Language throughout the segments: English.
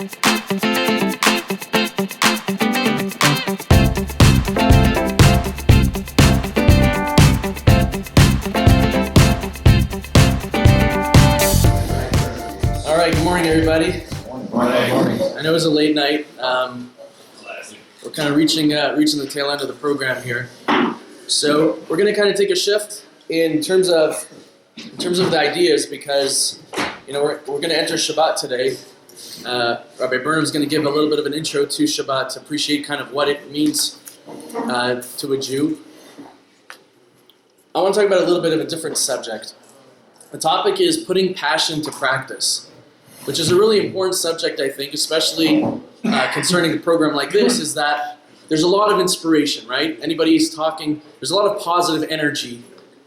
All right, good morning, everybody. Morning. I know it was a late night. We're kind of reaching the tail end of the program here. So we're going to kind of take a shift in terms of the ideas because we're going to enter Shabbat today. Rabbi Burnham's going to give a little bit of an intro to Shabbat to appreciate kind of what it means to a Jew. I want to talk about a little bit of a different subject. The topic is putting passion to practice, which is a really important subject, I think, especially concerning a program like this, is that there's a lot of inspiration, right? Anybody's talking, there's a lot of positive energy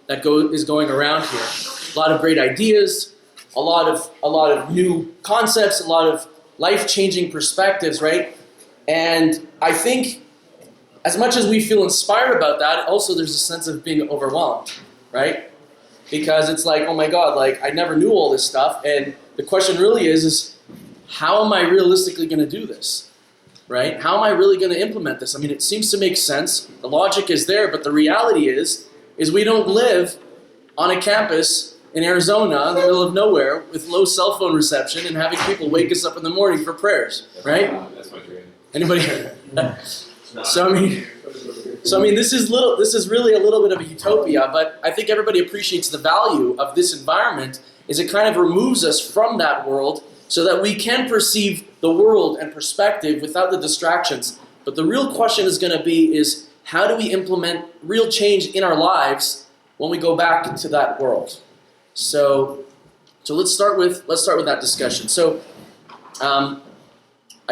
that is going around here. A lot of great ideas, a lot of new concepts, a lot of life-changing perspectives, right? And I think as much as we feel inspired about that, also there's a sense of being overwhelmed, right? Because it's like, oh my God, like I never knew all this stuff, and the question really is how am I realistically going to do this, right? How am I really going to implement this? I mean, it seems to make sense. The logic is there, but the reality is we don't live on a campus in Arizona in the middle of nowhere with low cell phone reception and having people wake us up in the morning for prayers, right? That's my dream. Anybody? So I mean, this is really a little bit of a utopia, but I think everybody appreciates the value of this environment is it kind of removes us from that world so that we can perceive the world and perspective without the distractions. But the real question is going to be is how do we implement real change in our lives when we go back to that world? So let's start with that discussion. So I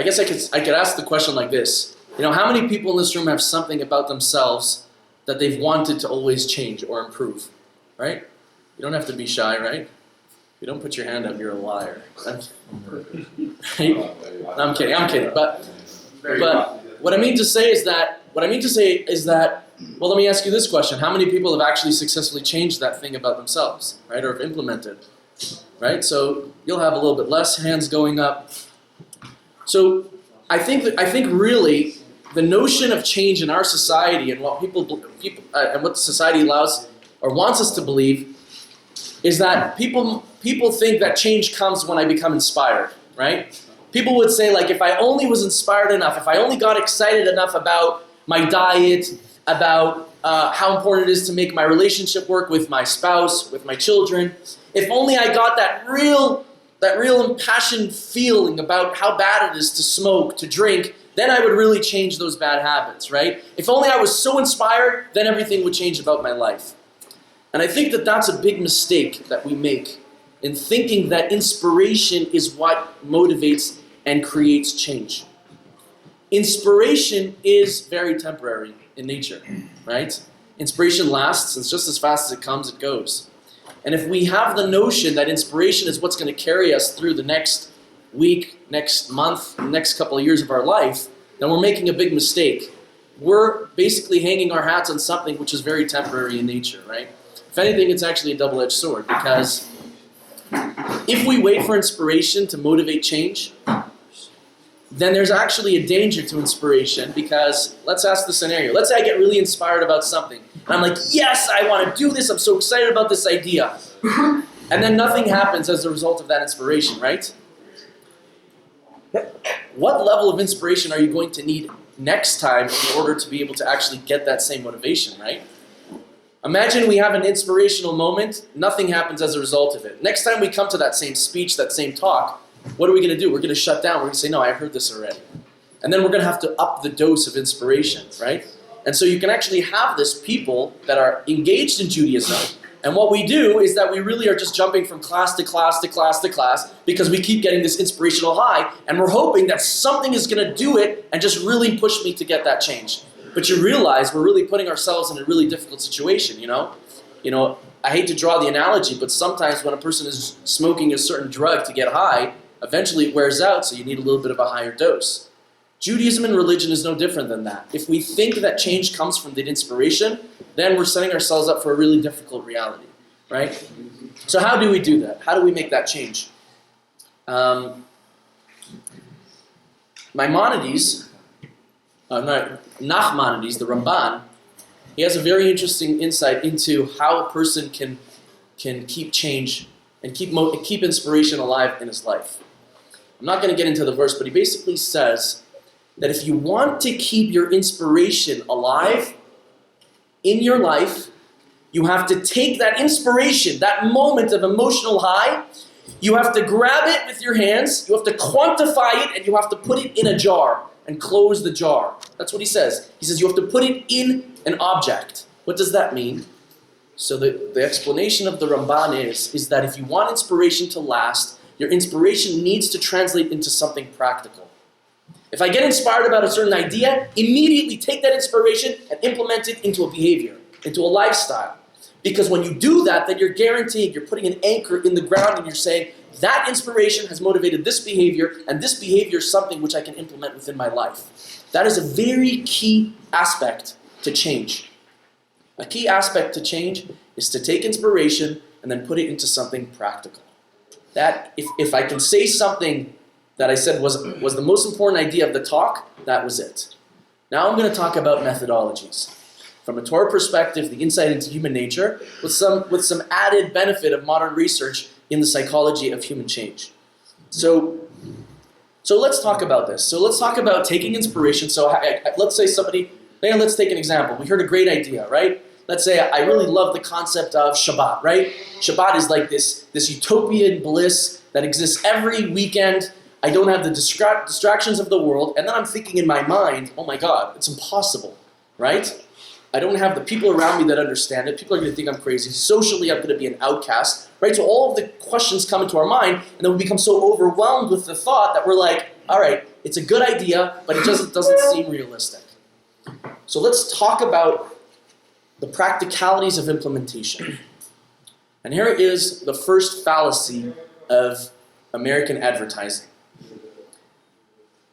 guess I could ask the question like this. How many people in this room have something about themselves that they've wanted to always change or improve, right? You don't have to be shy, right? If you don't put your hand up, you're a liar. Right? No, I'm kidding. But what I mean to say is that, well, let me ask you this question. How many people have actually successfully changed that thing about themselves, right, or have implemented, right? So you'll have a little bit less hands going up. So I think really the notion of change in our society and what people and what society allows or wants us to believe is that people think that change comes when I become inspired, right? People would say, like, if I only was inspired enough, if I only got excited enough about my diet, about how important it is to make my relationship work with my spouse, with my children, if only I got that real impassioned feeling about how bad it is to smoke, to drink, then I would really change those bad habits, right? If only I was so inspired, then everything would change about my life. And I think that that's a big mistake that we make in thinking that inspiration is what motivates and creates change. Inspiration is very temporary in nature, right? Inspiration lasts, and just as fast as it comes, it goes. And if we have the notion that inspiration is what's going to carry us through the next week, next month, next couple of years of our life, then we're making a big mistake. We're basically hanging our hats on something which is very temporary in nature, right? If anything, it's actually a double-edged sword, because if we wait for inspiration to motivate change, then there's actually a danger to inspiration, because let's ask the scenario. Let's say I get really inspired about something. And I'm like, yes, I want to do this. I'm so excited about this idea. And then nothing happens as a result of that inspiration, right? What level of inspiration are you going to need next time in order to be able to actually get that same motivation, right? Imagine we have an inspirational moment. Nothing happens as a result of it. Next time we come to that same speech, that same talk, what are we going to do? We're going to shut down. We're going to say, no, I heard this already. And then we're going to have to up the dose of inspiration, right? And so you can actually have this people that are engaged in Judaism, and what we do is that we really are just jumping from class to class to class to class because we keep getting this inspirational high, and we're hoping that something is going to do it and just really push me to get that change. But you realize we're really putting ourselves in a really difficult situation, you know? I hate to draw the analogy, but sometimes when a person is smoking a certain drug to get high, eventually it wears out, so you need a little bit of a higher dose. Judaism and religion is no different than that. If we think that change comes from that inspiration, then we're setting ourselves up for a really difficult reality, right? So how do we do that? How do we make that change? Nachmanides, the Ramban, he has a very interesting insight into how a person can keep change and keep inspiration alive in his life. I'm not going to get into the verse, but he basically says that if you want to keep your inspiration alive in your life, you have to take that inspiration, that moment of emotional high, you have to grab it with your hands, you have to quantify it, and you have to put it in a jar and close the jar. That's what he says. He says you have to put it in an object. What does that mean? So the explanation of the Ramban is that if you want inspiration to last, your inspiration needs to translate into something practical. If I get inspired about a certain idea, immediately take that inspiration and implement it into a behavior, into a lifestyle. Because when you do that, then you're guaranteeing, you're putting an anchor in the ground and you're saying, that inspiration has motivated this behavior, and this behavior is something which I can implement within my life. That is a very key aspect to change. A key aspect to change is to take inspiration and then put it into something practical. That, if I can say something that I said was the most important idea of the talk, that was it. Now I'm going to talk about methodologies. From a Torah perspective, the insight into human nature, with some added benefit of modern research in the psychology of human change. So let's talk about this. So let's talk about taking inspiration. So let's say let's take an example. We heard a great idea, right? Let's say I really love the concept of Shabbat, right? Shabbat is like this utopian bliss that exists every weekend. I don't have the distractions of the world, and then I'm thinking in my mind, oh my God, it's impossible, right? I don't have the people around me that understand it. People are going to think I'm crazy. Socially, I'm going to be an outcast, right? So all of the questions come into our mind, and then we become so overwhelmed with the thought that we're like, all right, it's a good idea, but it just doesn't seem realistic. So let's talk about the practicalities of implementation. And here is the first fallacy of American advertising.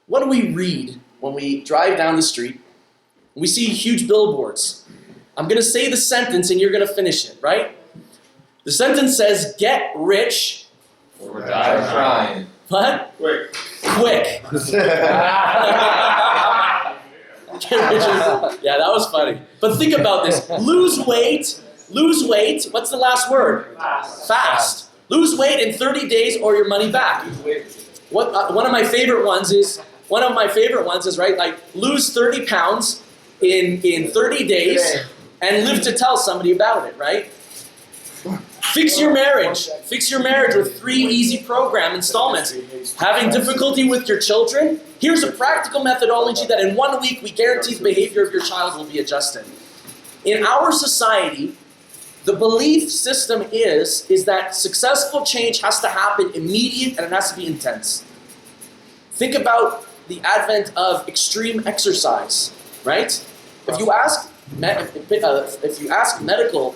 What do we read when we drive down the street? We see huge billboards. I'm going to say the sentence and you're going to finish it, right? The sentence says, get rich. Or die trying. What? Quick. Quick. Yeah, that was funny. But think about this. Lose weight. What's the last word? Fast. Lose weight in 30 days or your money back. One of my favorite ones is, right, like lose 30 pounds in 30 days and live to tell somebody about it, right? Fix your marriage. Fix your marriage with 3 easy program installments. Having difficulty with your children? Here's a practical methodology that in 1 week we guarantee the behavior of your child will be adjusted. In our society, the belief system is that successful change has to happen immediate and it has to be intense. Think about the advent of extreme exercise, right? If you ask medical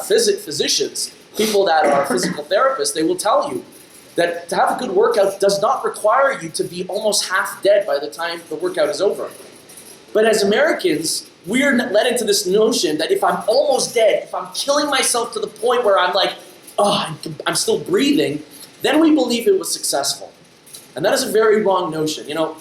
physicians, people that are physical therapists, they will tell you that to have a good workout does not require you to be almost half dead by the time the workout is over. But as Americans, we're led into this notion that if I'm almost dead, if I'm killing myself to the point where I'm like, oh, I'm still breathing, then we believe it was successful. And that is a very wrong notion. You know,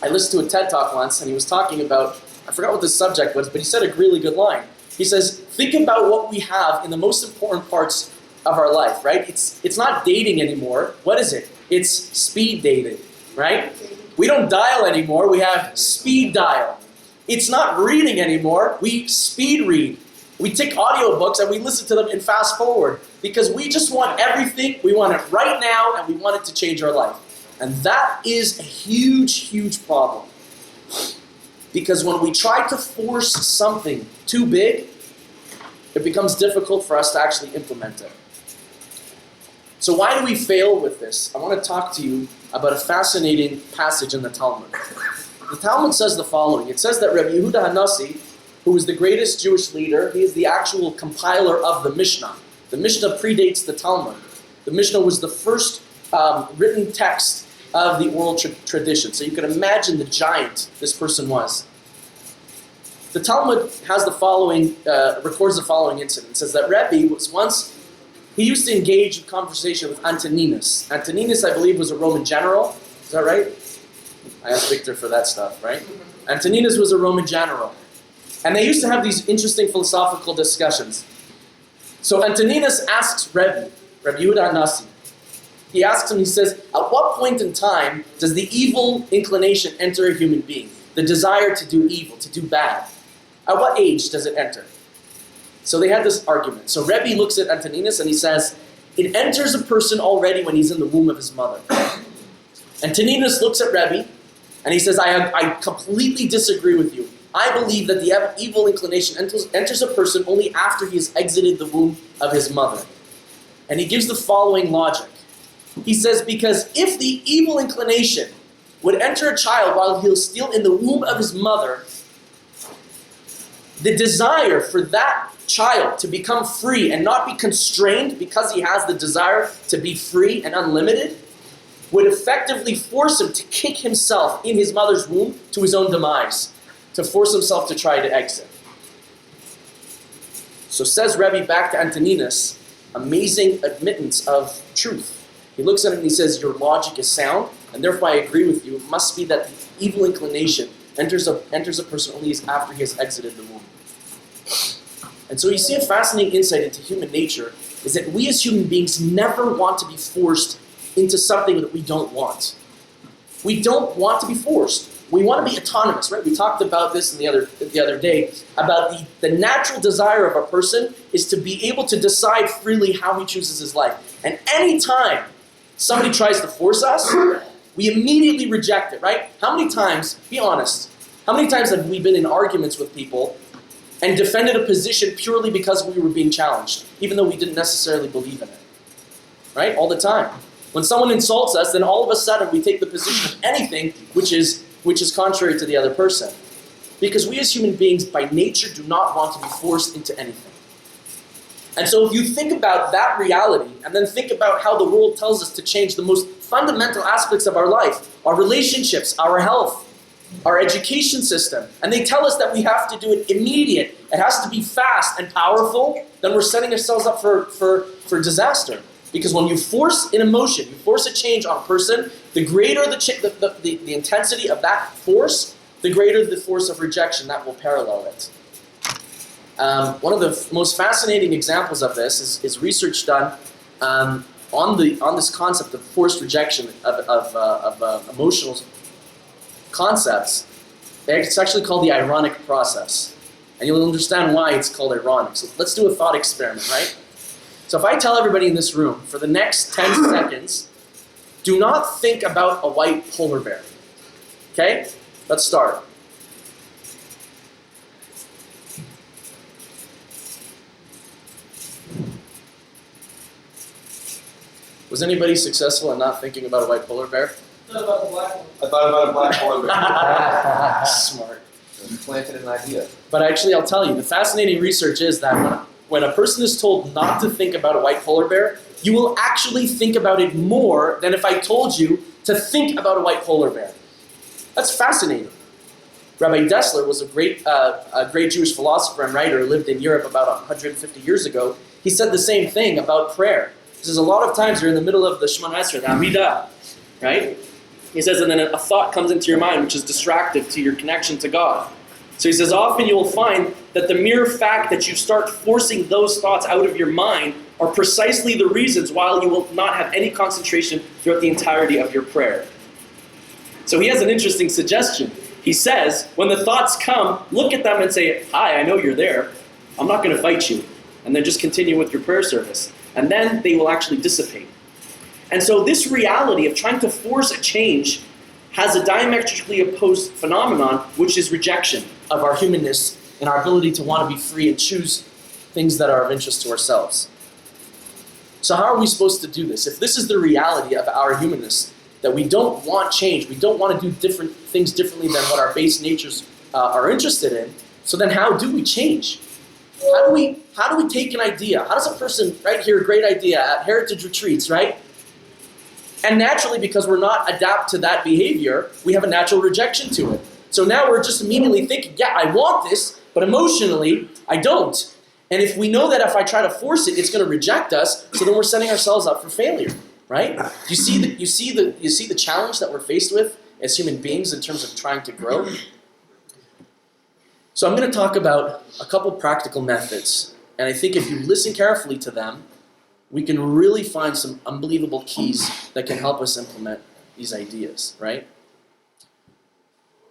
I listened to a TED Talk once, and he was talking about, I forgot what the subject was, but he said a really good line. He says, think about what we have in the most important parts of our life, right? It's not dating anymore. What is it? It's speed dating, right? We don't dial anymore. We have speed dial. It's not reading anymore. We speed read. We take audiobooks and we listen to them in fast forward because we just want everything. We want it right now and we want it to change our life. And that is a huge, huge problem. Because when we try to force something too big, it becomes difficult for us to actually implement it. So why do we fail with this? I want to talk to you about a fascinating passage in the Talmud. The Talmud says the following. It says that Rabbi Yehuda HaNasi, who is the greatest Jewish leader, he is the actual compiler of the Mishnah. The Mishnah predates the Talmud. The Mishnah was the first written text of the oral tradition. So you can imagine the giant this person was. The Talmud has the following, records the following incident. It says that Rabbi was once, he used to engage in conversation with Antoninus. Antoninus, I believe, was a Roman general. Is that right? I asked Victor for that stuff, right? Antoninus was a Roman general. And they used to have these interesting philosophical discussions. So Antoninus asks Rabbi Yehuda Nasi, he asks him, he says, at what point in time does the evil inclination enter a human being? The desire to do evil, to do bad. At what age does it enter? So they had this argument. So Rabbi looks at Antoninus and he says, it enters a person already when he's in the womb of his mother. Antoninus looks at Rabbi and he says, I completely disagree with you. I believe that the evil inclination enters a person only after he has exited the womb of his mother. And he gives the following logic. He says, because if the evil inclination would enter a child while he was still in the womb of his mother, the desire for that child to become free and not be constrained because he has the desire to be free and unlimited would effectively force him to kick himself in his mother's womb to his own demise, to force himself to try to exit. So says Rabbi back to Antoninus, amazing admittance of truth. He looks at him and he says, your logic is sound, and therefore I agree with you. It must be that the evil inclination enters a person only after he has exited the womb. And so you see a fascinating insight into human nature is that we as human beings never want to be forced into something that we don't want. We don't want to be forced. We want to be autonomous, right? We talked about this the other day, about the natural desire of a person is to be able to decide freely how he chooses his life. And any time somebody tries to force us, we immediately reject it, right? How many times, be honest, how many times have we been in arguments with people and defended a position purely because we were being challenged, even though we didn't necessarily believe in it? Right? All the time. When someone insults us, then all of a sudden we take the position of anything which is contrary to the other person. Because we as human beings, by nature, do not want to be forced into anything. And so if you think about that reality, and then think about how the world tells us to change the most fundamental aspects of our life, our relationships, our health, our education system, and they tell us that we have to do it immediate, it has to be fast and powerful, then we're setting ourselves up for disaster. Because when you force an emotion, you force a change on a person, the greater the intensity of that force, the greater the force of rejection that will parallel it. One of the most fascinating examples of this is research done on this concept of forced rejection of emotional concepts. It's actually called the ironic process. And you'll understand why it's called ironic. So let's do a thought experiment, right? So if I tell everybody in this room, for the next 10 seconds, do not think about a white polar bear. Okay? Let's start. Was anybody successful in not thinking about a white polar bear? I thought about a black polar bear. Smart. You planted an idea. But actually, I'll tell you, the fascinating research is that when a person is told not to think about a white polar bear, you will actually think about it more than if I told you to think about a white polar bear. That's fascinating. Rabbi Dessler was a great Jewish philosopher and writer who lived in Europe about 150 years ago. He said the same thing about prayer. He says a lot of times you're in the middle of the Shemona Esrei, the Amidah, right? He says, and then a thought comes into your mind which is distractive to your connection to God. So he says, often you will find that the mere fact that you start forcing those thoughts out of your mind are precisely the reasons why you will not have any concentration throughout the entirety of your prayer. So he has an interesting suggestion. He says, when the thoughts come, look at them and say, hi, I know you're there. I'm not going to fight you. And then just continue with your prayer service. And then they will actually dissipate. And so this reality of trying to force a change has a diametrically opposed phenomenon, which is rejection of our humanness and our ability to want to be free and choose things that are of interest to ourselves. So how are we supposed to do this? If this is the reality of our humanness, that we don't want change, we don't want to do different things differently than what our base natures are interested in, so then how do we change? How do we take an idea? How does a person, right here, a great idea at heritage retreats, right? And naturally, because we're not adapt to that behavior, we have a natural rejection to it. So now we're just immediately thinking, yeah, I want this, but emotionally, I don't. And if we know that if I try to force it, it's going to reject us, so then we're setting ourselves up for failure, right? You see the challenge that we're faced with as human beings in terms of trying to grow. So I'm going to talk about a couple practical methods, and I think if you listen carefully to them, we can really find some unbelievable keys that can help us implement these ideas, right?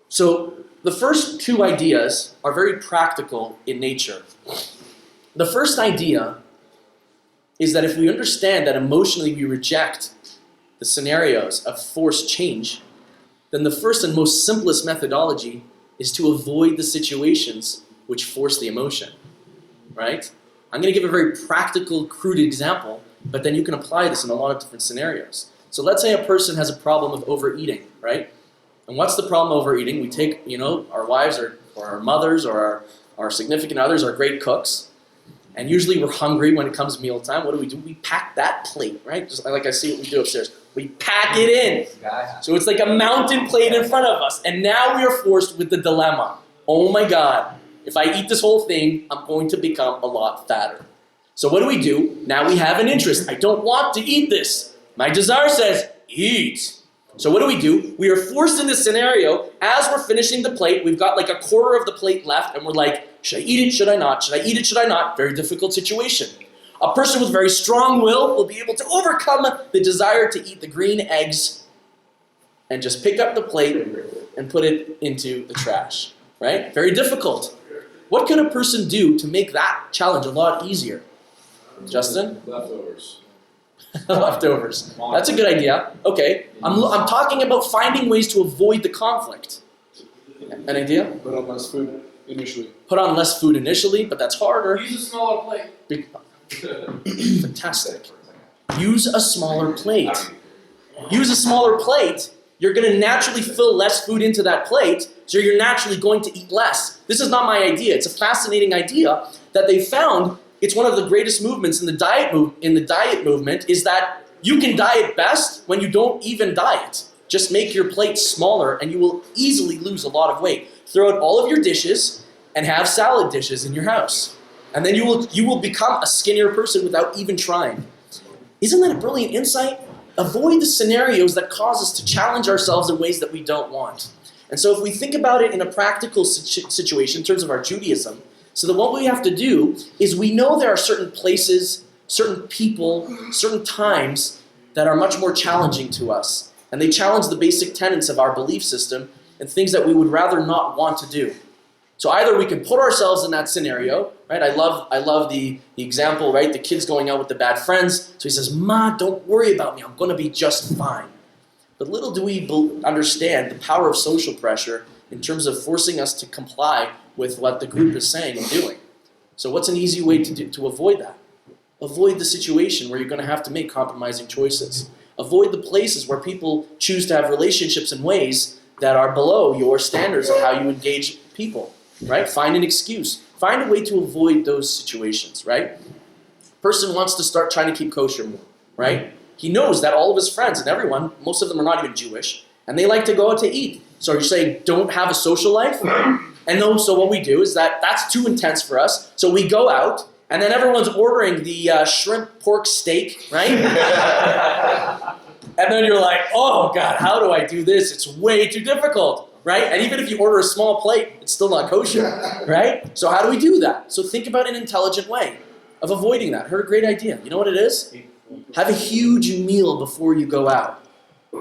So the first two ideas are very practical in nature. The first idea is that if we understand that emotionally we reject the scenarios of forced change, then the first and most simplest methodology is to avoid the situations which force the emotion, right? I'm going to give a very practical, crude example, but then you can apply this in a lot of different scenarios. So let's say a person has a problem of overeating, right? And what's the problem of overeating? We take, our wives or our mothers or our significant others are great cooks, and usually we're hungry when it comes to mealtime. What do? We pack that plate, right? Just like I see what we do upstairs. We pack it in. So it's like a mountain plate in front of us. And now we are forced with the dilemma. Oh my God, if I eat this whole thing, I'm going to become a lot fatter. So what do? Now we have an interest. I don't want to eat this. My desire says, eat. So what do? We are forced in this scenario. As we're finishing the plate, we've got like a quarter of the plate left, and we're like, should I eat it? Should I not? Should I eat it? Should I not? Very difficult situation. A person with very strong will be able to overcome the desire to eat the green eggs and just pick up the plate and put it into the trash, right? Very difficult. What can a person do to make that challenge a lot easier? Justin? Leftovers. Leftovers. That's a good idea. Okay. I'm talking about finding ways to avoid the conflict. An idea? Put on less food initially. Put on less food initially, but that's harder. Use a smaller plate. Fantastic. Use a smaller plate. Use a smaller plate. You're going to naturally fill less food into that plate, so you're naturally going to eat less. This is not my idea. It's a fascinating idea that they found. It's one of the greatest movements in the diet movement is that you can diet best when you don't even diet. Just make your plate smaller and you will easily lose a lot of weight. Throw out all of your dishes and have salad dishes in your house. And then you will become a skinnier person without even trying. Isn't that a brilliant insight? Avoid the scenarios that cause us to challenge ourselves in ways that we don't want. And so if we think about it in a practical situation in terms of our Judaism, so that what we have to do is we know there are certain places, certain people, certain times that are much more challenging to us. And they challenge the basic tenets of our belief system and things that we would rather not want to do. So either we can put ourselves in that scenario, right? I love the example, right? The kid's going out with the bad friends. So he says, Ma, don't worry about me. I'm going to be just fine. But little do we understand the power of social pressure in terms of forcing us to comply with what the group is saying and doing. So what's an easy way to avoid that? Avoid the situation where you're going to have to make compromising choices. Avoid the places where people choose to have relationships in ways that are below your standards of how you engage people, right? Find an excuse. Find a way to avoid those situations, right? Person wants to start trying to keep kosher more, right? He knows that all of his friends and everyone, most of them are not even Jewish, and they like to go out to eat. So you're saying don't have a social life? And so what we do is that's too intense for us. So we go out, and then everyone's ordering the shrimp pork steak, right? And then you're like, oh God, how do I do this? It's way too difficult, right? And even if you order a small plate, it's still not kosher, right? So how do we do that? So think about an intelligent way of avoiding that. Heard a great idea. You know what it is? Have a huge meal before you go out.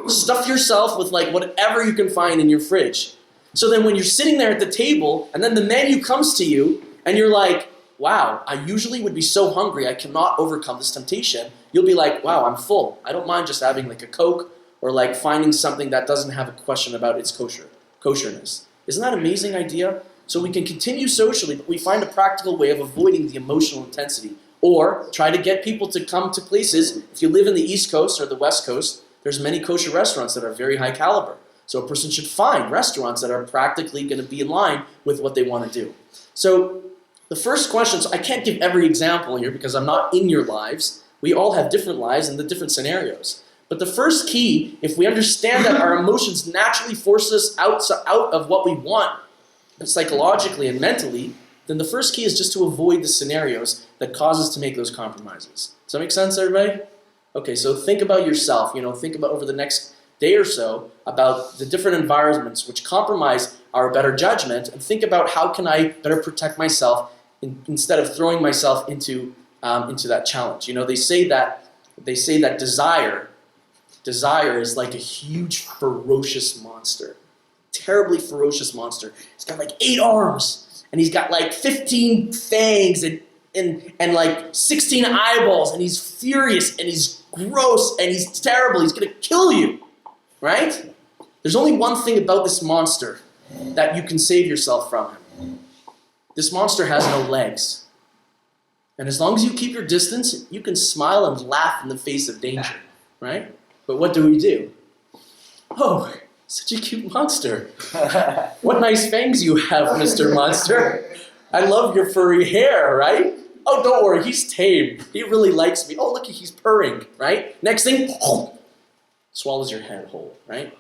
Stuff yourself with like whatever you can find in your fridge. So then when you're sitting there at the table and then the menu comes to you and you're like, wow, I usually would be so hungry I cannot overcome this temptation. You'll be like, wow, I'm full. I don't mind just having like a Coke or like finding something that doesn't have a question about its kosherness. Isn't that an amazing idea? So we can continue socially, but we find a practical way of avoiding the emotional intensity. Or try to get people to come to places. If you live in the East Coast or the West Coast, there's many kosher restaurants that are very high caliber. So a person should find restaurants that are practically going to be in line with what they want to do. So the first question, so I can't give every example here because I'm not in your lives. We all have different lives and the different scenarios. But the first key, if we understand that our emotions naturally force us out of what we want, psychologically and mentally, then the first key is just to avoid the scenarios that cause us to make those compromises. Does that make sense, everybody? Okay, so think about yourself. Think about over the next day or so about the different environments which compromise our better judgment, and think about how can I better protect myself instead of throwing myself into that challenge. They say that desire is like a huge ferocious monster, terribly ferocious monster. He's got like 8 arms, and he's got like 15 fangs and like 16 eyeballs, and he's furious and he's gross and he's terrible. He's gonna kill you, right? There's only one thing about this monster that you can save yourself from him. This monster has no legs. And as long as you keep your distance, you can smile and laugh in the face of danger, right? But what do? Oh, such a cute monster. What nice fangs you have, Mr. Monster. I love your furry hair, right? Oh, don't worry, he's tame. He really likes me. Oh, look, he's purring, right? Next thing, swallows your head whole, right?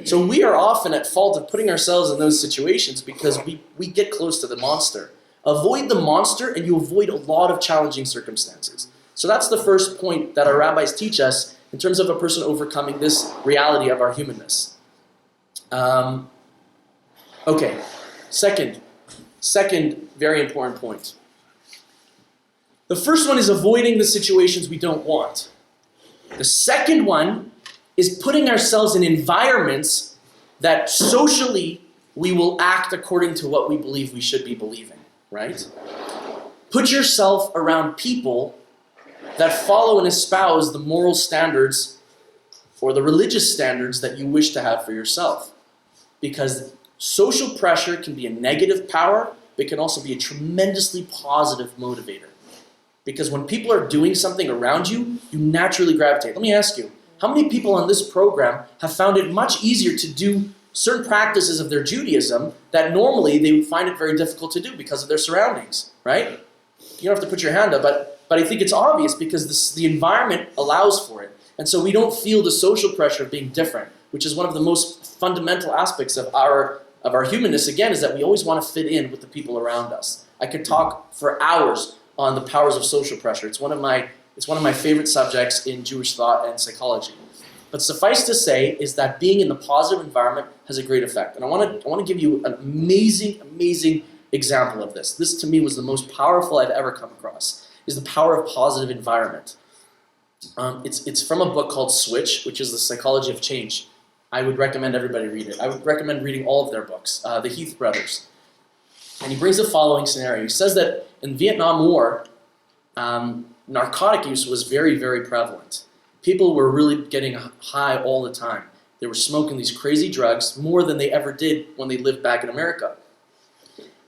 So we are often at fault of putting ourselves in those situations because we get close to the monster. Avoid the monster and you avoid a lot of challenging circumstances. So that's the first point that our rabbis teach us in terms of a person overcoming this reality of our humanness. Okay, second very important point. The first one is avoiding the situations we don't want. The second one is putting ourselves in environments that socially we will act according to what we believe we should be believing, right? Put yourself around people that follow and espouse the moral standards or the religious standards that you wish to have for yourself. Because social pressure can be a negative power, but it can also be a tremendously positive motivator. Because when people are doing something around you, you naturally gravitate. Let me ask you, how many people on this program have found it much easier to do certain practices of their Judaism that normally they would find it very difficult to do because of their surroundings, right? You don't have to put your hand up, but I think it's obvious because the environment allows for it. And so we don't feel the social pressure of being different, which is one of the most fundamental aspects of our humanness, again, is that we always want to fit in with the people around us. I could talk for hours on the powers of social pressure. It's one of my favorite subjects in Jewish thought and psychology. But suffice to say is that being in the positive environment has a great effect. And I want to give you an amazing example of this. This to me was the most powerful I've ever come across, is the power of positive environment. It's from a book called Switch, which is the psychology of change. I would recommend everybody read it. I would recommend reading all of their books, the Heath brothers. And he brings the following scenario. He says that in Vietnam War, narcotic use was very, very prevalent. People were really getting high all the time. They were smoking these crazy drugs more than they ever did when they lived back in America.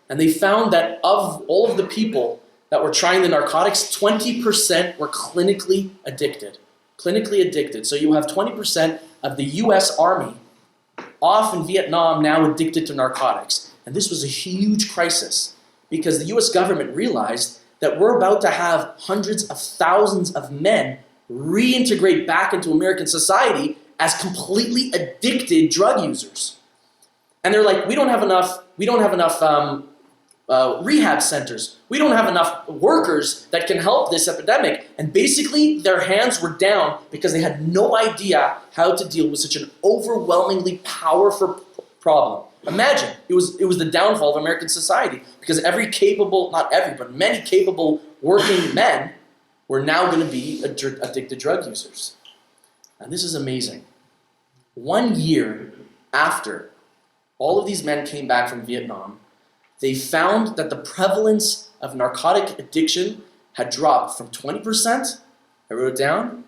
And they found that of all of the people that were trying the narcotics, 20% were clinically addicted. Clinically addicted. So you have 20% of the US Army off in Vietnam now addicted to narcotics. And this was a huge crisis because the US government realized that we're about to have hundreds of thousands of men reintegrate back into American society as completely addicted drug users. And they're like, we don't have enough rehab centers. We don't have enough workers that can help this epidemic. And basically, their hands were down because they had no idea how to deal with such an overwhelmingly powerful problem. Imagine, it was the downfall of American society because many capable working men were now going to be addicted drug users. And this is amazing. 1 year after all of these men came back from Vietnam, they found that the prevalence of narcotic addiction had dropped from 20%, I wrote it down,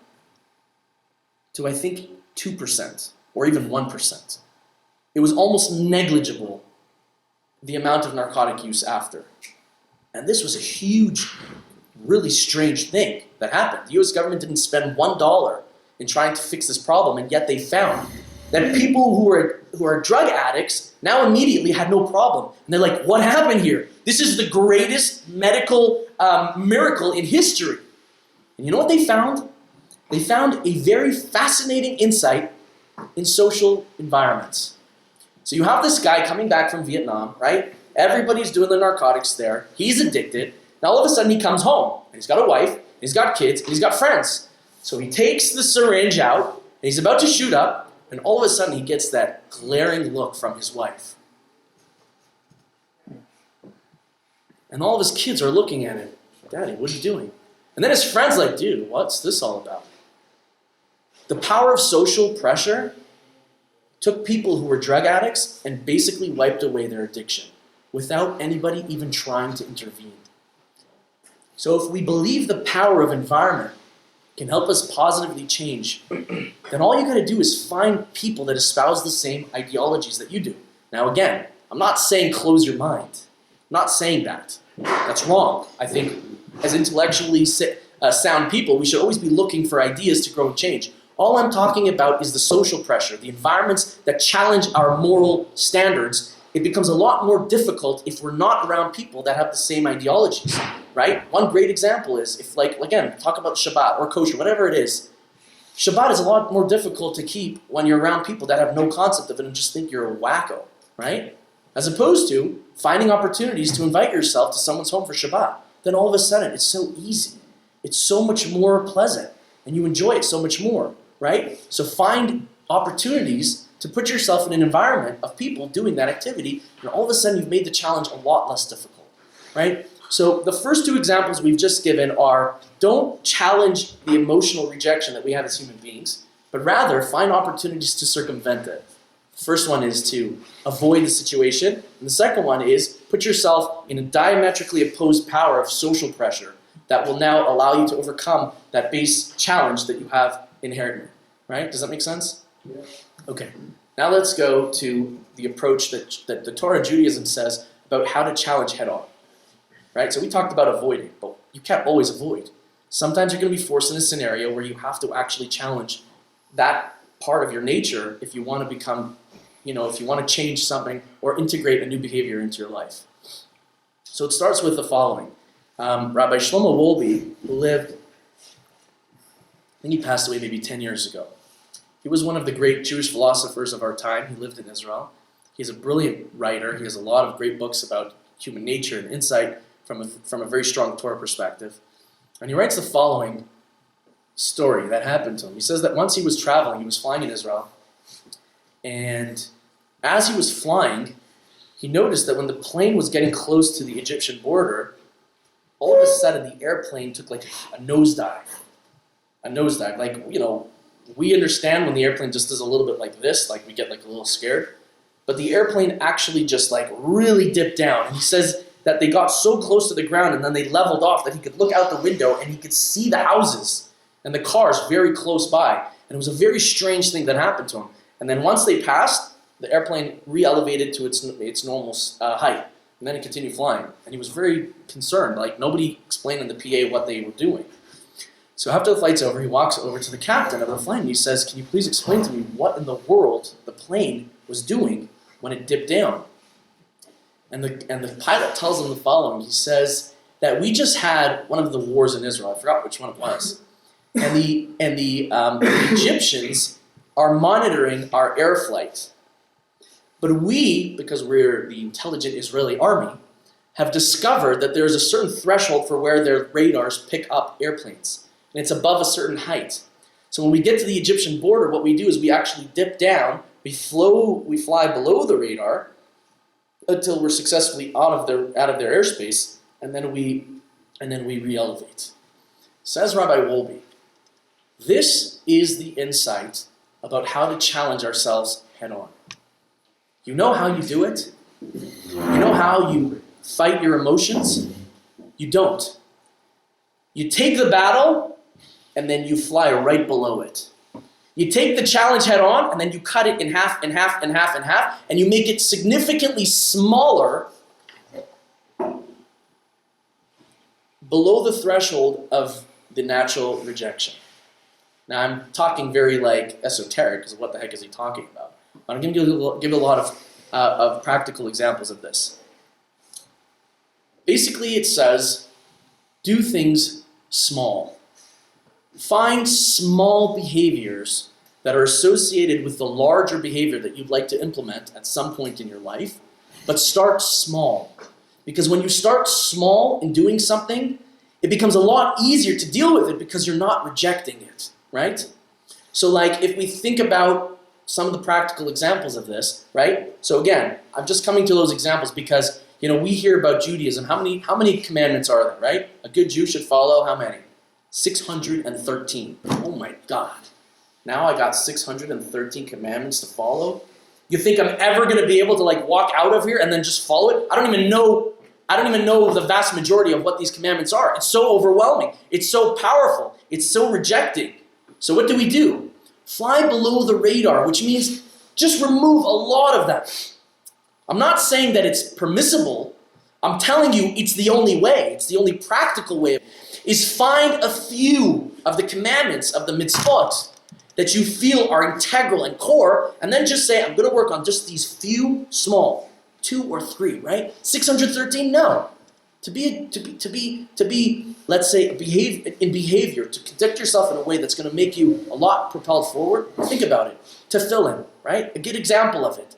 to I think 2% or even 1%. It was almost negligible, the amount of narcotic use after. And this was a huge, really strange thing that happened. The US government didn't spend $1 in trying to fix this problem, and yet they found that people who are drug addicts now immediately had no problem. And they're like, what happened here? This is the greatest medical miracle in history. And you know what they found? They found a very fascinating insight in social environments. So you have this guy coming back from Vietnam, right? Everybody's doing the narcotics there. He's addicted. Now all of a sudden he comes home, and he's got a wife, he's got kids, and he's got friends. So he takes the syringe out, he's about to shoot up, and all of a sudden he gets that glaring look from his wife. And all of his kids are looking at him. Daddy, what are you doing? And then his friend's like, dude, what's this all about? The power of social pressure took people who were drug addicts and basically wiped away their addiction without anybody even trying to intervene. So if we believe the power of environment can help us positively change, then all you got to do is find people that espouse the same ideologies that you do. Now again, I'm not saying close your mind. I'm not saying that. That's wrong. I think as intellectually sound people, we should always be looking for ideas to grow and change. All I'm talking about is the social pressure, the environments that challenge our moral standards. It becomes a lot more difficult if we're not around people that have the same ideologies, right? One great example is if, like, again, talk about Shabbat or Kosher, whatever it is. Shabbat is a lot more difficult to keep when you're around people that have no concept of it and just think you're a wacko, right? As opposed to finding opportunities to invite yourself to someone's home for Shabbat. Then all of a sudden, it's so easy. It's so much more pleasant, and you enjoy it so much more, right? So find opportunities to put yourself in an environment of people doing that activity, and all of a sudden you've made the challenge a lot less difficult, right? So the first two examples we've just given are, don't challenge the emotional rejection that we have as human beings, but rather find opportunities to circumvent it. The first one is to avoid the situation, and the second one is put yourself in a diametrically opposed power of social pressure that will now allow you to overcome that base challenge that you have inherently, right? Does that make sense? Yeah. Okay, now let's go to the approach that the Torah Judaism says about how to challenge head-on, right? So we talked about avoiding, but you can't always avoid. Sometimes you're going to be forced in a scenario where you have to actually challenge that part of your nature if you want to become, if you want to change something or integrate a new behavior into your life. So it starts with the following. Rabbi Shlomo Wolbe, who lived, I think he passed away maybe 10 years ago. He was one of the great Jewish philosophers of our time. He lived in Israel. He's a brilliant writer. He has a lot of great books about human nature and insight from a very strong Torah perspective. And he writes the following story that happened to him. He says that once he was traveling, he was flying in Israel, and as he was flying, he noticed that when the plane was getting close to the Egyptian border, all of a sudden the airplane took like a nosedive. A nosedive, like, we understand when the airplane just does a little bit like this, like we get like a little scared. But the airplane actually just like really dipped down. And he says that they got so close to the ground and then they leveled off that he could look out the window and he could see the houses and the cars very close by. And it was a very strange thing that happened to him. And then once they passed, the airplane re-elevated to its normal height. And then it continued flying. And he was very concerned. Like, nobody explained in the PA what they were doing. So after the flight's over, he walks over to the captain of the plane and he says, can you please explain to me what in the world the plane was doing when it dipped down? And the pilot tells him the following. He says that we just had one of the wars in Israel. I forgot which one it was. And the Egyptians are monitoring our air flight. But we, because we're the intelligent Israeli army, have discovered that there is a certain threshold for where their radars pick up airplanes. And it's above a certain height. So when we get to the Egyptian border, what we do is we actually dip down, we fly below the radar until we're successfully out of their airspace, and then we re-elevate. Says Rabbi Wolbe, this is the insight about how to challenge ourselves head-on. You know how you do it? You know how you fight your emotions? You don't. You take the battle, and then you fly right below it. You take the challenge head on, and then you cut it in half, in half, in half, in half, and you make it significantly smaller below the threshold of the natural rejection. Now, I'm talking very esoteric, because what the heck is he talking about? But I'm going to give a lot of practical examples of this. Basically, it says, do things small. Find small behaviors that are associated with the larger behavior that you'd like to implement at some point in your life, but start small. Because when you start small in doing something, it becomes a lot easier to deal with it because you're not rejecting it, right? So like if we think about some of the practical examples of this, right? So again, I'm just coming to those examples because, we hear about Judaism. How many commandments are there, right? A good Jew should follow how many? 613. Oh my God. Now I got 613 commandments to follow. You think I'm ever going to be able to walk out of here and then just follow it? I don't even know the vast majority of what these commandments are. It's so overwhelming. It's so powerful. It's so rejecting. So what do? Fly below the radar, which means just remove a lot of them. I'm not saying that it's permissible. I'm telling you it's the only way. It's the only practical way. Is find a few of the commandments of the mitzvot that you feel are integral and core, and then just say, I'm going to work on just these few small, 2 or 3, right? 613, no. To be, let's say, in behavior, to conduct yourself in a way that's going to make you a lot propelled forward. Think about it. Tefillin, right? A good example of it.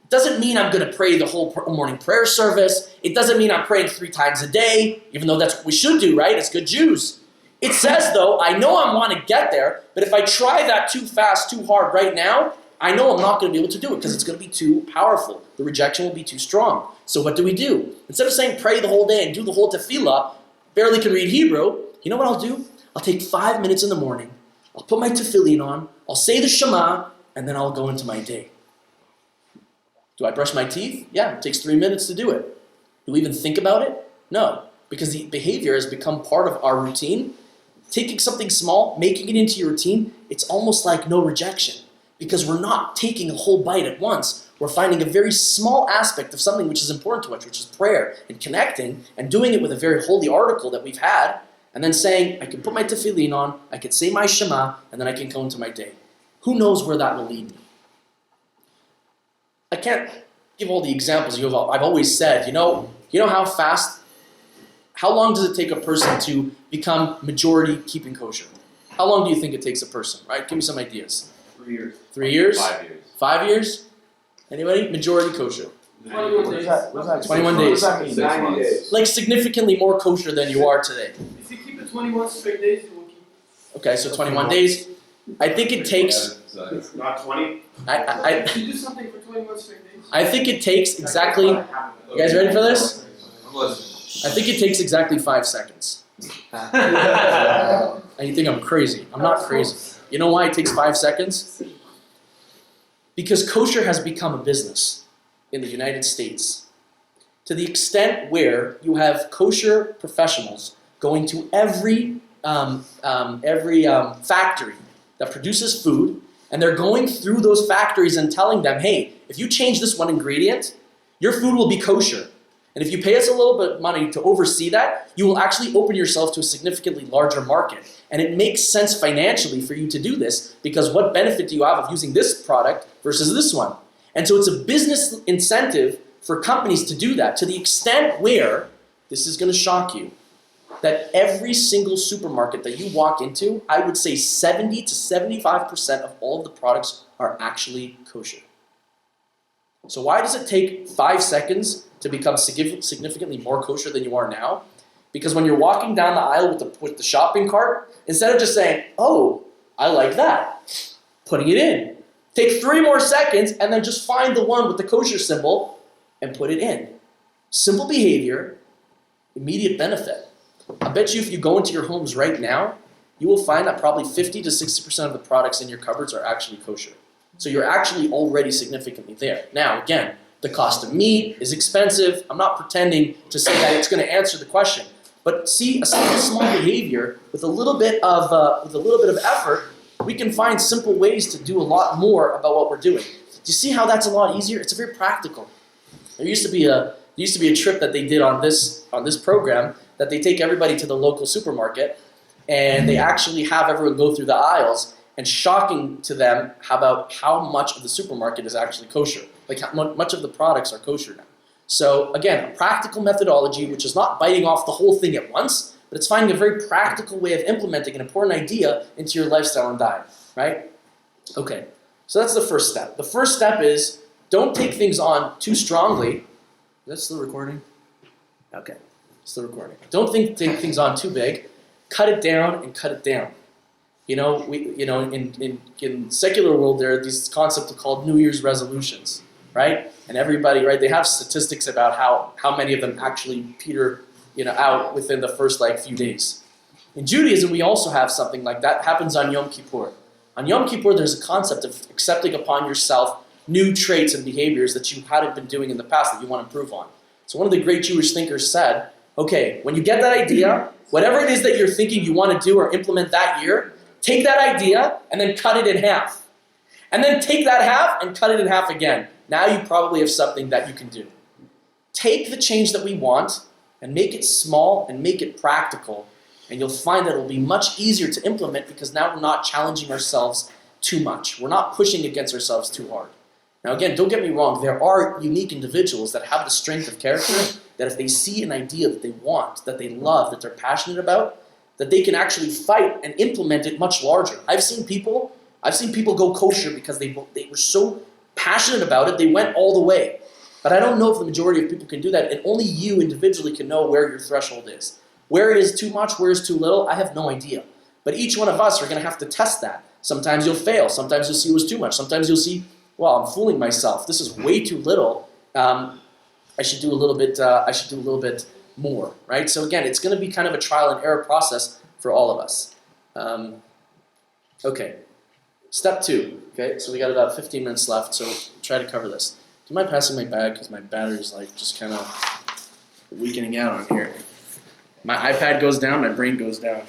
It doesn't mean I'm going to pray the whole morning prayer service. It doesn't mean I'm praying 3 times a day, even though that's what we should do, right? As good Jews. It says, though, I know I want to get there, but if I try that too fast, too hard right now, I know I'm not going to be able to do it because it's going to be too powerful. The rejection will be too strong. So what do? Instead of saying pray the whole day and do the whole tefillah, barely can read Hebrew, you know what I'll do? I'll take 5 minutes in the morning, I'll put my tefillin on, I'll say the Shema, and then I'll go into my day. Do I brush my teeth? Yeah, it takes 3 minutes to do it. Do we even think about it? No, because the behavior has become part of our routine. Taking something small, making it into your routine, it's almost like no rejection because we're not taking a whole bite at once. We're finding a very small aspect of something which is important to us, which is prayer and connecting and doing it with a very holy article that we've had and then saying, I can put my tefillin on, I can say my Shema, and then I can go into my day. Who knows where that will lead me? I can't give all the examples I've always said, how long does it take a person to become majority keeping kosher? How long do you think it takes a person, right? Give me some ideas. 3 years. 3 years? 5 years. 5 years? Anybody? Majority kosher. 21 days. 21 days. 90 days. Like significantly more kosher than you are today. If you keep it 21 straight days, you will keep it. Okay, so 21 days. I think it takes... Not 20? If you do something for 21 straight days. I think it takes exactly... You guys ready for this? I'm listening. I think it takes exactly 5 seconds. And you think I'm crazy. I'm not crazy. You know why it takes 5 seconds? Because kosher has become a business in the United States. To the extent where you have kosher professionals going to every factory that produces food, and they're going through those factories and telling them, hey, if you change this one ingredient, your food will be kosher. And if you pay us a little bit of money to oversee that, you will actually open yourself to a significantly larger market. And it makes sense financially for you to do this because what benefit do you have of using this product versus this one? And so it's a business incentive for companies to do that to the extent where, this is going to shock you, that every single supermarket that you walk into, I would say 70 to 75% of all of the products are actually kosher. So why does it take 5 seconds to become significantly more kosher than you are now? Because when you're walking down the aisle with the shopping cart, instead of just saying, oh, I like that, putting it in. Take 3 more seconds and then just find the one with the kosher symbol and put it in. Simple behavior, immediate benefit. I bet you if you go into your homes right now, you will find that probably 50 to 60% of the products in your cupboards are actually kosher. So you're actually already significantly there. Now, again, the cost of meat is expensive. I'm not pretending to say that it's going to answer the question. But see, a small behavior with a little bit of effort, we can find simple ways to do a lot more about what we're doing. Do you see how that's a lot easier? It's very practical. There used to be a trip that they did on this program that they take everybody to the local supermarket and they actually have everyone go through the aisles and shocking to them about how much of the supermarket is actually kosher. Like how much of the products are kosher now. So again, a practical methodology which is not biting off the whole thing at once, but it's finding a very practical way of implementing an important idea into your lifestyle and diet, right? Okay, so that's the first step. The first step is don't take things on too strongly. Is that still recording? Okay, still recording. Don't take things on too big. Cut it down and cut it down. In secular world, there are these concepts called New Year's resolutions, right? And everybody, right, they have statistics about how many of them actually peter, out within the first few days. In Judaism, we also have something like that. It happens on Yom Kippur. On Yom Kippur, there's a concept of accepting upon yourself new traits and behaviors that you hadn't been doing in the past that you want to improve on. So one of the great Jewish thinkers said, okay, when you get that idea, whatever it is that you're thinking you want to do or implement that year, take that idea and then cut it in half. And then take that half and cut it in half again. Now you probably have something that you can do. Take the change that we want and make it small and make it practical. And you'll find that it'll be much easier to implement because now we're not challenging ourselves too much. We're not pushing against ourselves too hard. Now again, don't get me wrong, there are unique individuals that have the strength of character that if they see an idea that they want, that they love, that they're passionate about, that they can actually fight and implement it much larger. I've seen people go kosher because they were so passionate about it, they went all the way. But I don't know if the majority of people can do that, and only you individually can know where your threshold is. Where it is too much, where it's too little, I have no idea. But each one of us are going to have to test that. Sometimes you'll fail. Sometimes you'll see it was too much. Sometimes you'll see, well, I'm fooling myself. This is way too little. I should do a little bit more, right? So again, it's going to be kind of a trial and error process for all of us. Okay, step 2. Okay, so we got about 15 minutes left, so try to cover this. Do you mind passing my bag because my battery's just kind of weakening out on here. My iPad goes down, my brain goes down.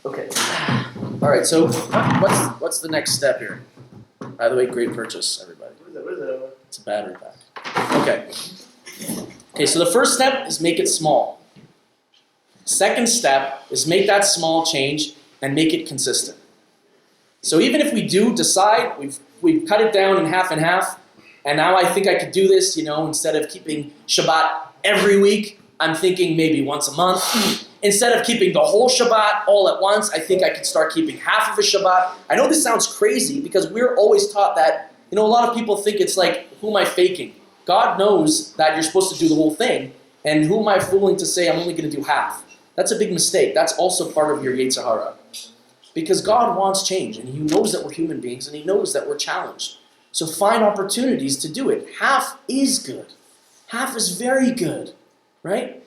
Okay. All right, so what's the next step here? By the way, great purchase, everybody. What is that? It's a battery pack. Okay, so the first step is make it small. Second step is make that small change and make it consistent. So even if we do decide, we've cut it down in half, and now I think I could do this, instead of keeping Shabbat every week, I'm thinking maybe once a month. Instead of keeping the whole Shabbat all at once, I think I could start keeping half of a Shabbat. I know this sounds crazy because we're always taught that, a lot of people think it's who am I faking? God knows that you're supposed to do the whole thing, and who am I fooling to say I'm only going to do half? That's a big mistake. That's also part of your Yetzer Hara. Because God wants change, and He knows that we're human beings, and He knows that we're challenged. So find opportunities to do it. Half is good. Half is very good, right?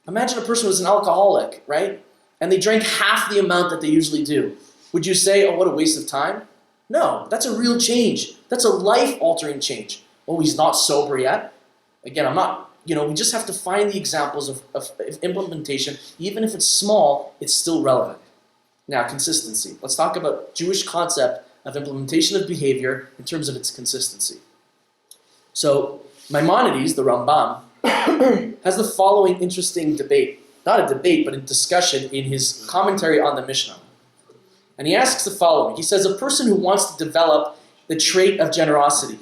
Imagine a person who's an alcoholic, right? And they drank half the amount that they usually do. Would you say, oh, what a waste of time? No, that's a real change. That's a life-altering change. Oh, he's not sober yet. Again, I'm not, we just have to find the examples of implementation. Even if it's small, it's still relevant. Now, consistency. Let's talk about Jewish concept of implementation of behavior in terms of its consistency. So, Maimonides, the Rambam, has the following interesting debate. Not a debate, but a discussion in his commentary on the Mishnah. And he asks the following. He says, a person who wants to develop the trait of generosity.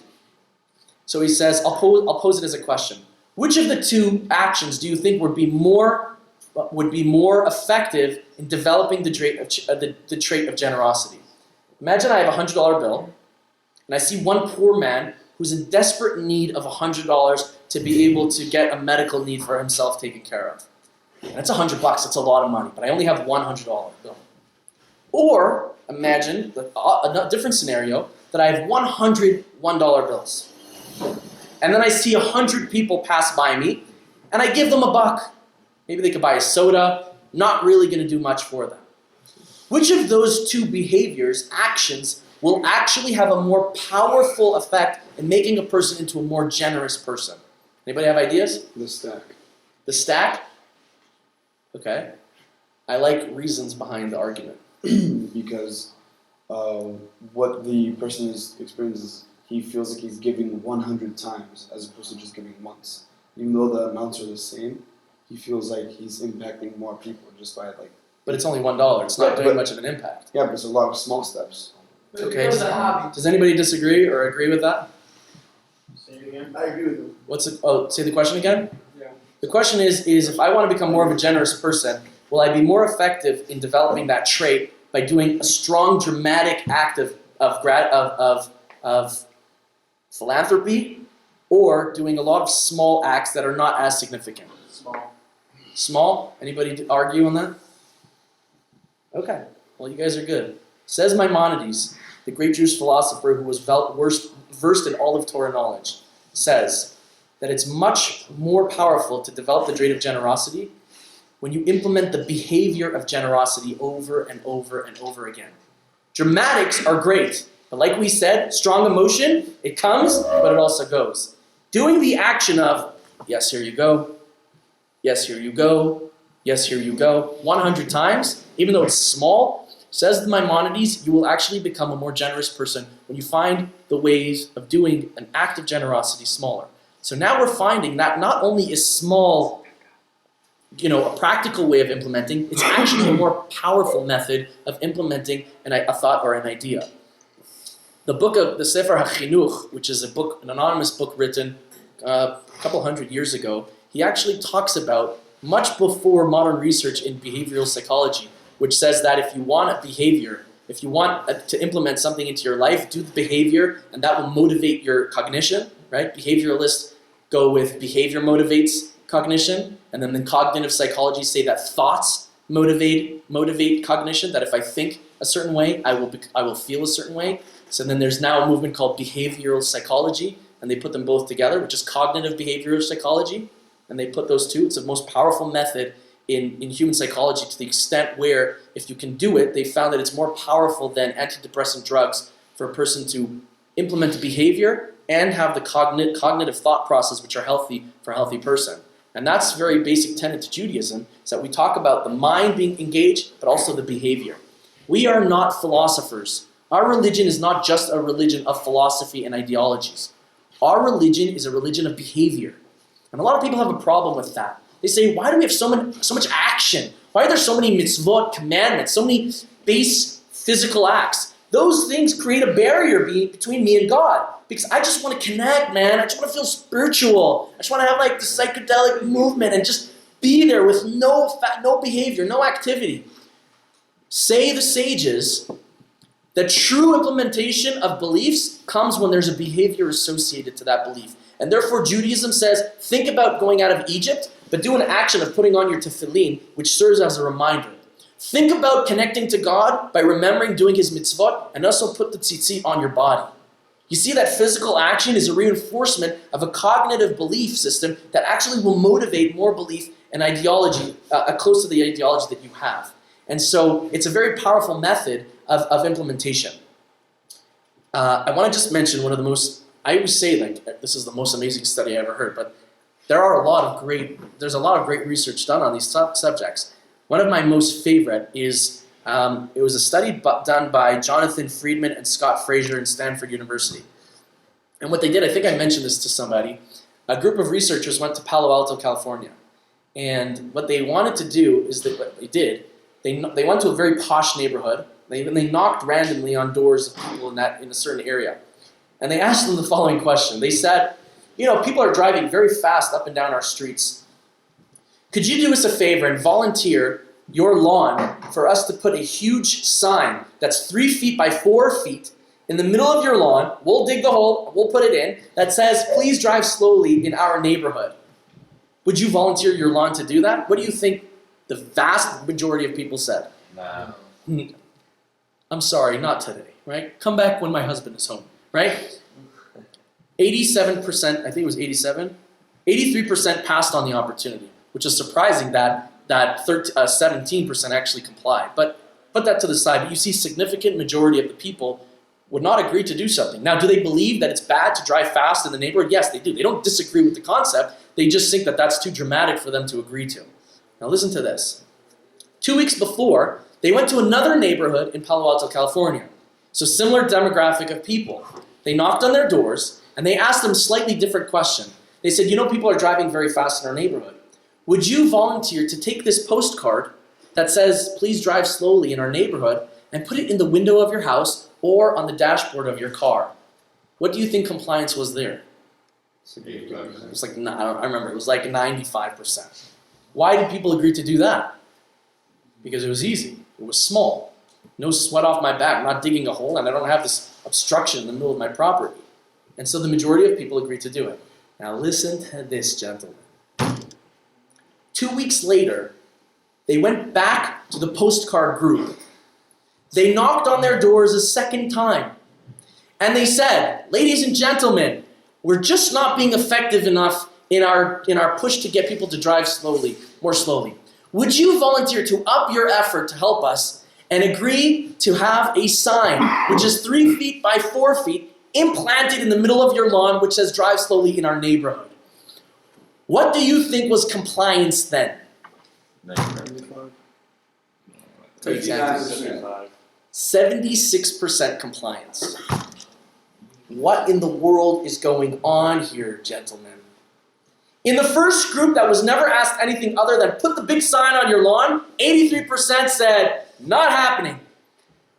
So he says, I'll pose it as a question. Which of the two actions do you think would be more effective in developing the trait of generosity? Imagine I have a $100 bill, and I see one poor man who's in desperate need of $100 to be able to get a medical need for himself taken care of. And that's $100, that's a lot of money, but I only have one $100 bill. Or imagine a different scenario, that I have 100 $1 bills. And then I see 100 people pass by me, and I give them $1. Maybe they could buy a soda, not really going to do much for them. Which of those two behaviors, actions, will actually have a more powerful effect in making a person into a more generous person? Anybody have ideas? The stack. The stack? Okay. I like reasons behind the argument. Because what the person is experiences, he feels like he's giving 100 times as opposed to just giving once. Even though the amounts are the same, he feels like he's impacting more people just by But it's only $1. It's not doing much of an impact. Yeah, but it's a lot of small steps. Okay. It was a hobby. Does anybody disagree or agree with that? Say it again. I agree with you. Say the question again? Yeah. The question is if I want to become more of a generous person, will I be more effective in developing that trait by doing a strong, dramatic act of philanthropy, or doing a lot of small acts that are not as significant? Small? Anybody argue on that? Okay, well, you guys are good. Says Maimonides, the great Jewish philosopher who was versed in all of Torah knowledge, says that it's much more powerful to develop the trait of generosity when you implement the behavior of generosity over and over and over again. Dramatics are great, but like we said, strong emotion, it comes, but it also goes. Doing the action of, yes, here you go, yes, here you go, yes, here you go, 100 times, even though it's small, says Maimonides, you will actually become a more generous person when you find the ways of doing an act of generosity smaller. So now we're finding that not only is small, a practical way of implementing, it's actually a more powerful method of implementing a thought or an idea. The book of the Sefer HaChinuch, which is an anonymous book written a couple hundred years ago, he actually talks about much before modern research in behavioral psychology, which says that if you want a behavior, if you want to implement something into your life, do the behavior, and that will motivate your cognition, right? Behavioralists go with behavior motivates cognition, and then the cognitive psychologists say that thoughts motivate cognition, that if I think a certain way, I will feel a certain way. So then there's now a movement called behavioral psychology, and they put them both together, which is cognitive behavioral psychology, and they put those two. It's the most powerful method in human psychology, to the extent where if you can do it, they found that it's more powerful than antidepressant drugs for a person to implement a behavior and have the cognitive thought process, which are healthy for a healthy person. And that's a very basic tenet to Judaism, is that we talk about the mind being engaged, but also the behavior. We are not philosophers. Our religion is not just a religion of philosophy and ideologies. Our religion is a religion of behavior. And a lot of people have a problem with that. They say, why do we have so much action? Why are there so many mitzvot, commandments, so many base physical acts? Those things create a barrier between me and God. Because I just want to connect, man. I just want to feel spiritual. I just want to have the psychedelic movement and just be there with no behavior, no activity. Say the sages, the true implementation of beliefs comes when there's a behavior associated to that belief. And therefore Judaism says, think about going out of Egypt, but do an action of putting on your tefillin, which serves as a reminder. Think about connecting to God by remembering doing his mitzvot, and also put the tzitzit on your body. You see that physical action is a reinforcement of a cognitive belief system that actually will motivate more belief and ideology, close to the ideology that you have. And so it's a very powerful method of implementation. I want to just mention one of the most, I always say this is the most amazing study I ever heard, but there's a lot of great research done on these subjects. One of my most favorite is, it was a study done by Jonathan Friedman and Scott Fraser in Stanford University. And what they did, I think I mentioned this to somebody, a group of researchers went to Palo Alto, California. And what they wanted to do is that what they did, they went to a very posh neighborhood. They knocked randomly on doors of people in a certain area. And they asked them the following question. They said, people are driving very fast up and down our streets. Could you do us a favor and volunteer your lawn for us to put a huge sign that's 3 feet by 4 feet in the middle of your lawn? We'll dig the hole, we'll put it in, that says, please drive slowly in our neighborhood. Would you volunteer your lawn to do that? What do you think the vast majority of people said? No. I'm sorry, not today, right? Come back when my husband is home, right? 87%, I think it was 83% passed on the opportunity, which is surprising that 17% actually complied. But put that to the side. But you see significant majority of the people would not agree to do something. Now, do they believe that it's bad to drive fast in the neighborhood? Yes, they do. They don't disagree with the concept. They just think that that's too dramatic for them to agree to. Now listen to this. 2 weeks before, they went to another neighborhood in Palo Alto, California. So similar demographic of people. They knocked on their doors, and they asked them a slightly different question. They said, people are driving very fast in our neighborhood. Would you volunteer to take this postcard that says, please drive slowly in our neighborhood, and put it in the window of your house or on the dashboard of your car? What do you think compliance was there? It was I remember, it was 95%. Why did people agree to do that? Because it was easy. It was small. No sweat off my back. I'm not digging a hole, and I don't have this obstruction in the middle of my property. And so the majority of people agreed to do it. Now listen to this, gentlemen. 2 weeks later, they went back to the postcard group. They knocked on their doors a second time. And they said, ladies and gentlemen, we're just not being effective enough in our push to get people to drive more slowly. Would you volunteer to up your effort to help us and agree to have a sign, which is 3 feet by 4 feet, implanted in the middle of your lawn, which says drive slowly in our neighborhood? What do you think was compliance then? 76% compliance. What in the world is going on here, gentlemen? In the first group that was never asked anything other than put the big sign on your lawn, 83% said, not happening.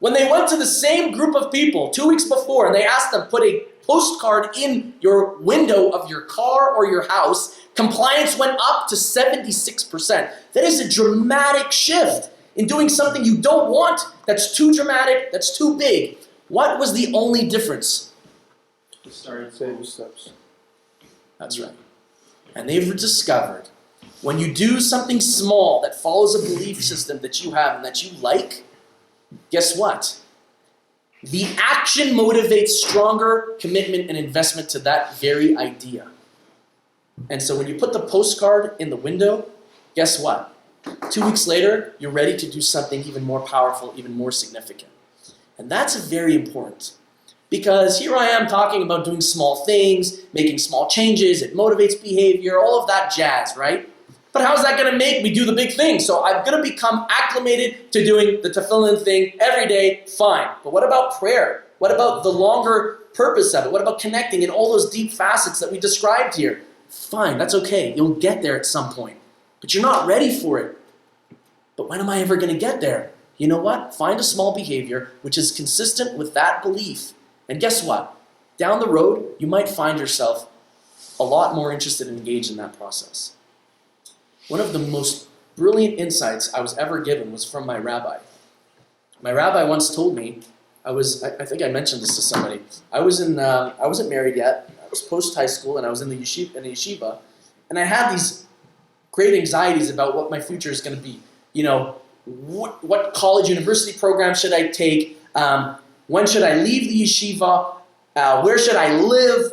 When they went to the same group of people 2 weeks before and they asked them put a postcard in your window of your car or your house, compliance went up to 76%. That is a dramatic shift in doing something you don't want, that's too dramatic, that's too big. What was the only difference? Baby steps. That's right. And they've discovered when you do something small that follows a belief system that you have and that you like, guess what? The action motivates stronger commitment and investment to that very idea. And so when you put the postcard in the window, guess what? 2 weeks later, you're ready to do something even more powerful, even more significant. And that's very important. Because here I am talking about doing small things, making small changes, it motivates behavior, all of that jazz, right? But how's that going to make me do the big thing? So I'm going to become acclimated to doing the tefillin thing every day, fine. But what about prayer? What about the longer purpose of it? What about connecting in all those deep facets that we described here? Fine, that's okay. You'll get there at some point. But you're not ready for it. But when am I ever going to get there? You know what? Find a small behavior which is consistent with that belief. And guess what? Down the road, you might find yourself a lot more interested and engaged in that process. One of the most brilliant insights I was ever given was from my rabbi. My rabbi once told me, I think I mentioned this to somebody, I wasn't married yet, I was post-high school, and I was in the yeshiva, and I had these great anxieties about what my future is going to be. You know, what college, university program should I take? When should I leave the yeshiva? Where should I live?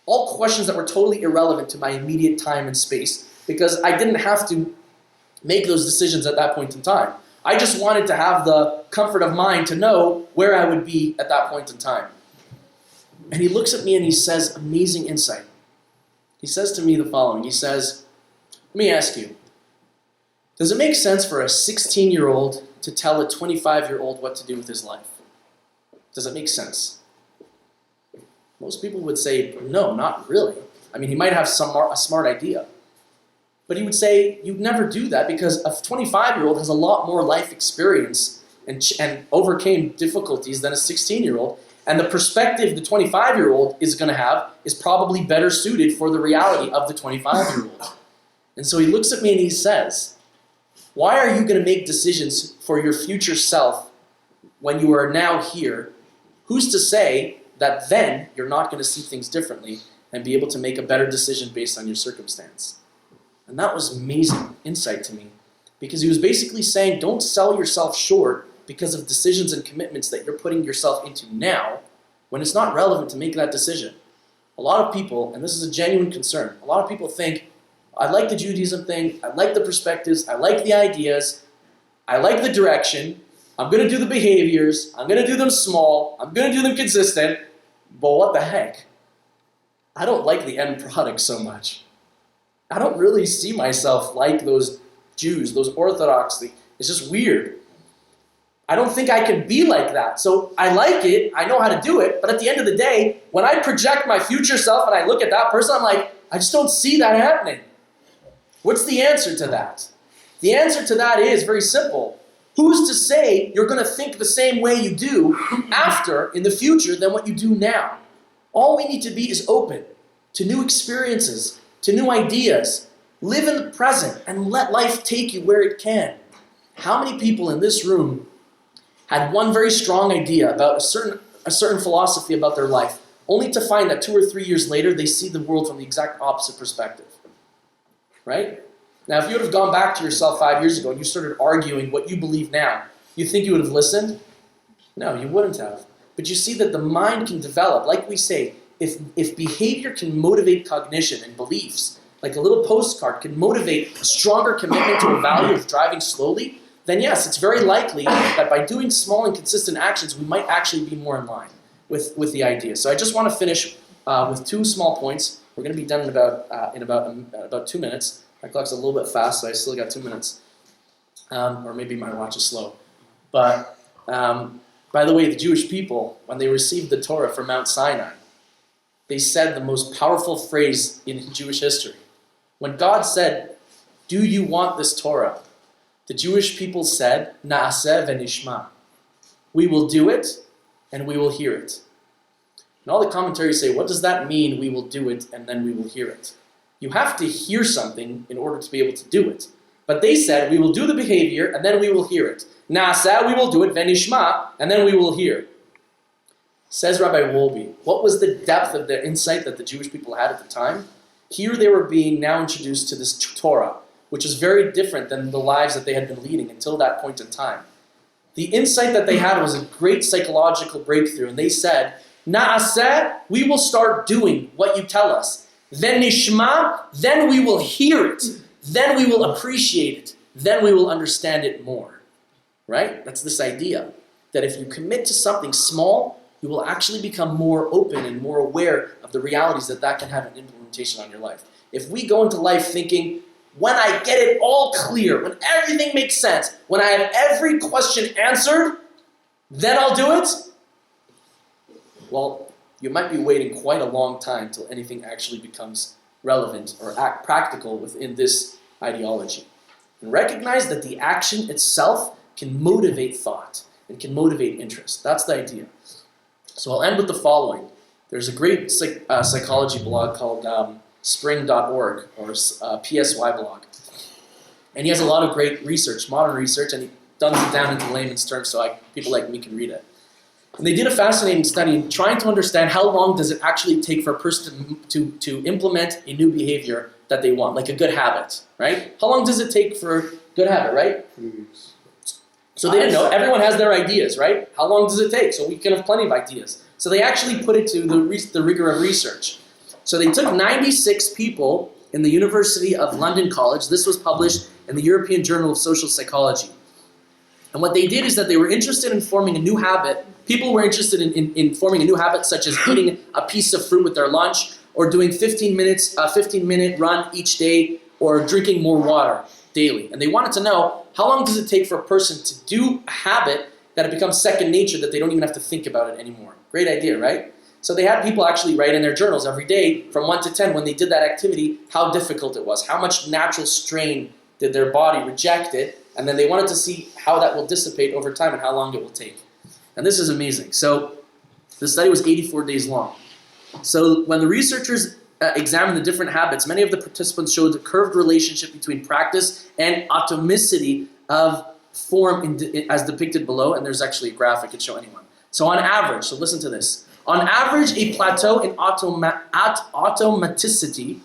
All questions that were totally irrelevant to my immediate time and space because I didn't have to make those decisions at that point in time. I just wanted to have the comfort of mind to know where I would be at that point in time. And he looks at me and he says, amazing insight. He says to me the following. He says, let me ask you, does it make sense for a 16-year-old to tell a 25-year-old what to do with his life? Does it make sense? Most people would say, no, not really. I mean, he might have a smart idea. But he would say, you'd never do that because a 25-year-old has a lot more life experience and overcame difficulties than a 16-year-old. And the perspective the 25-year-old is going to have is probably better suited for the reality of the 25-year-old. And so he looks at me and he says, why are you going to make decisions for your future self when you are now here? Who's to say that then you're not going to see things differently and be able to make a better decision based on your circumstance? And that was amazing insight to me because he was basically saying don't sell yourself short because of decisions and commitments that you're putting yourself into now when it's not relevant to make that decision. A lot of people, and this is a genuine concern, a lot of people think, I like the Judaism thing, I like the perspectives, I like the ideas, I like the direction, I'm going to do the behaviors, I'm going to do them small, I'm going to do them consistent, but what the heck? I don't like the end product so much. I don't really see myself like those Jews, those Orthodox, it's just weird. I don't think I can be like that. So I like it, I know how to do it, but at the end of the day, when I project my future self and I look at that person, I'm like, I just don't see that happening. What's the answer to that? The answer to that is very simple. Who's to say you're going to think the same way you do after, in the future, than what you do now? All we need to be is open to new experiences, to new ideas. Live in the present and let life take you where it can. How many people in this room had one very strong idea about a certain philosophy about their life, only to find that 2 or 3 years later they see the world from the exact opposite perspective? Right? Now, if you would have gone back to yourself 5 years ago and you started arguing what you believe now, you think you would have listened? No, you wouldn't have. But you see that the mind can develop. Like we say, if behavior can motivate cognition and beliefs, like a little postcard can motivate stronger commitment to a value of driving slowly, then yes, it's very likely that by doing small and consistent actions, we might actually be more in line with the idea. So I just want to finish with 2 small points. We're going to be done in about 2 minutes. My clock's a little bit fast, so I still got 2 minutes. Or maybe my watch is slow. But by the way, the Jewish people, when they received the Torah from Mount Sinai, they said the most powerful phrase in Jewish history. When God said, "Do you want this Torah?" the Jewish people said, "Na'aseh v'nishma." We will do it, and we will hear it. And all the commentaries say, what does that mean, we will do it, and then we will hear it? You have to hear something in order to be able to do it. But they said, we will do the behavior, and then we will hear it. Na'aseh, we will do it, v'nishma, and then we will hear. Says Rabbi Wolbe, what was the depth of the insight that the Jewish people had at the time? Here they were being now introduced to this Torah, which is very different than the lives that they had been leading until that point in time. The insight that they had was a great psychological breakthrough, and they said, Na'aseh, we will start doing what you tell us. Then nishma, then we will hear it. Then we will appreciate it. Then we will understand it more. Right? That's this idea that if you commit to something small, you will actually become more open and more aware of the realities that can have an implementation on your life. If we go into life thinking, when I get it all clear, when everything makes sense, when I have every question answered, then I'll do it, well, you might be waiting quite a long time till anything actually becomes relevant or practical within this ideology. And recognize that the action itself can motivate thought and can motivate interest. That's the idea. So I'll end with the following. There's a great psychology blog called spring.org or PSY blog. And he has a lot of great research, modern research, and he dumbs it down into layman's terms so people like me can read it. And they did a fascinating study trying to understand how long does it actually take for a person to implement a new behavior that they want, like a good habit, right? How long does it take for a good habit, right? 3 weeks. So they didn't know. Everyone has their ideas, right? How long does it take? So we can have plenty of ideas. So they actually put it to the rigor of research. So they took 96 people in the University of London College. This was published in the European Journal of Social Psychology. And what they did is that they were interested in forming a new habit. People were interested in forming a new habit, such as eating a piece of fruit with their lunch, or doing 15-minute run each day, or drinking more water daily. And they wanted to know, how long does it take for a person to do a habit that it becomes second nature, that they don't even have to think about it anymore? Great idea, right? So they had people actually write in their journals every day from 1 to 10 when they did that activity, how difficult it was, how much natural strain did their body reject it, and then they wanted to see how that will dissipate over time and how long it will take. And this is amazing. So the study was 84 days long. So when the researchers examined the different habits, many of the participants showed the curved relationship between practice and atomicity of form as depicted below, and there's actually a graph I could show anyone. So on average, so listen to this, on average a plateau in automaticity,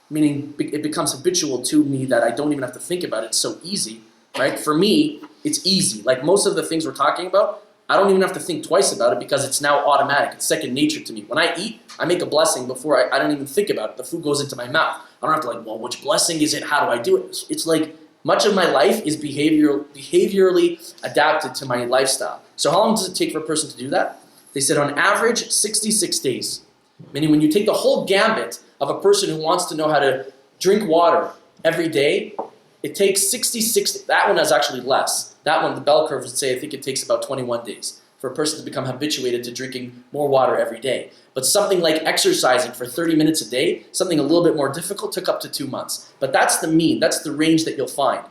meaning it becomes habitual to me that I don't even have to think about it, it's so easy, right? For me, it's easy. Like most of the things we're talking about, I don't even have to think twice about it because it's now automatic. It's second nature to me. When I eat, I make a blessing before I don't even think about it. The food goes into my mouth. I don't have to well, which blessing is it? How do I do it? It's like much of my life is behaviorally adapted to my lifestyle. So how long does it take for a person to do that? They said on average, 66 days. Meaning when you take the whole gambit of a person who wants to know how to drink water every day, it takes 66, that one is actually less. That one, the bell curve would say, I think it takes about 21 days for a person to become habituated to drinking more water every day. But something like exercising for 30 minutes a day, something a little bit more difficult, took up to 2 months. But that's the mean, that's the range that you'll find.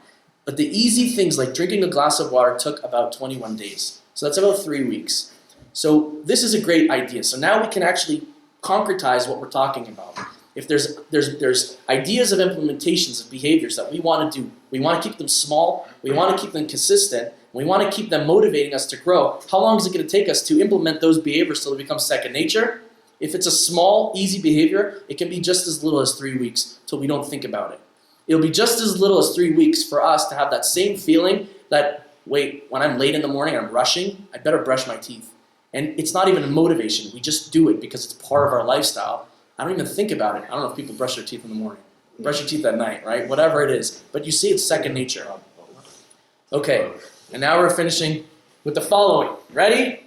But the easy things like drinking a glass of water took about 21 days. So that's about 3 weeks. So this is a great idea. So now we can actually concretize what we're talking about. If there's ideas of implementations of behaviors that we want to do, we want to keep them small, we want to keep them consistent, we want to keep them motivating us to grow, how long is it going to take us to implement those behaviors till they become second nature? If it's a small, easy behavior, it can be just as little as 3 weeks till we don't think about it. It'll be just as little as 3 weeks for us to have that same feeling that, wait, when I'm late in the morning and I'm rushing, I better brush my teeth. And it's not even a motivation. We just do it because it's part of our lifestyle. I don't even think about it. I don't know if people brush their teeth in the morning. Brush your teeth at night, right? Whatever it is. But you see, it's second nature. Okay, and now we're finishing with the following. Ready?